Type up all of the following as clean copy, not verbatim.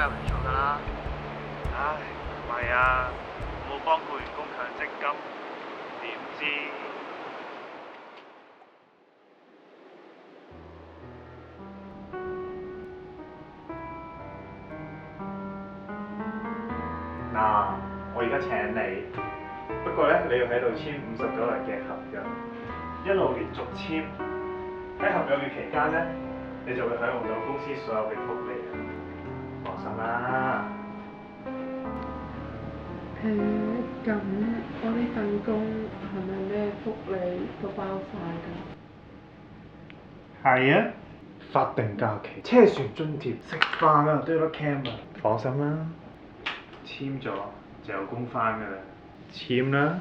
加入嚟做㗎啦。唉，唔係啊，冇幫僱員供強積金，點知？嗱，我而家請你，不過咧你要喺度簽59日嘅合約，一路連續簽。喺合約嘅期間咧，你就會享用到公司所有嘅福利啊！放心啦。咁我呢份工係咪咩福利都包晒㗎？係啊，法定假期、車船津貼、食飯啊都有得 cam 啊！放心啦，簽咗就有工返㗎啦，簽啦。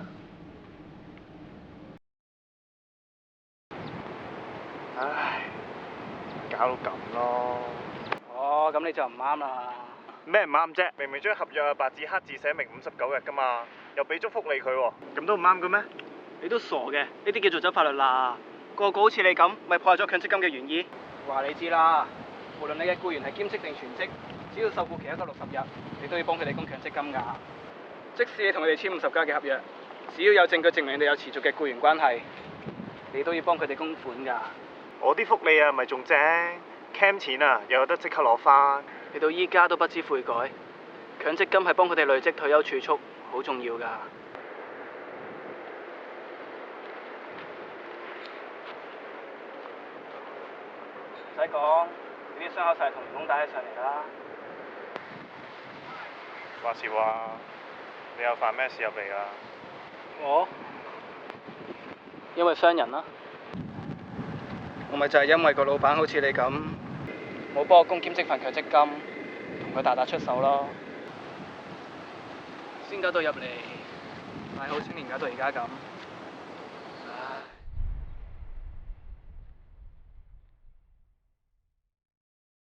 唉，搞到咁咯。哦，咁你就唔啱啦。咩唔啱啫？明明將合約白紙黑字寫明59日㗎嘛，又俾足福利佢喎，咁都唔啱嘅咩？你都傻嘅，呢啲叫做走法律啦。個個好似你咁，咪破壞咗強積金嘅原意。話你知啦，無論你嘅僱員係兼職定全職，只要受僱期一個60日，你都要幫佢哋供強積金㗎。即使你同佢哋簽50加嘅合約，只要有證據證明你哋有持續嘅僱員關係，你都要幫佢哋供款㗎。我啲福利啊，咪仲正 ，cam 錢啊，又有得即刻攞返。你到依家都不知悔改，強積金係幫佢哋累積退休儲蓄，好重要㗎。唔使講，你啲傷口晒同員工打起上嚟啦。話時話，你有犯咩事入嚟啊？我因為傷人啦，我咪就係因為個老闆好似你咁，冇幫我供兼職份強積金，同佢大打出手咯，先搞到入嚟，大好青年搞到而家咁。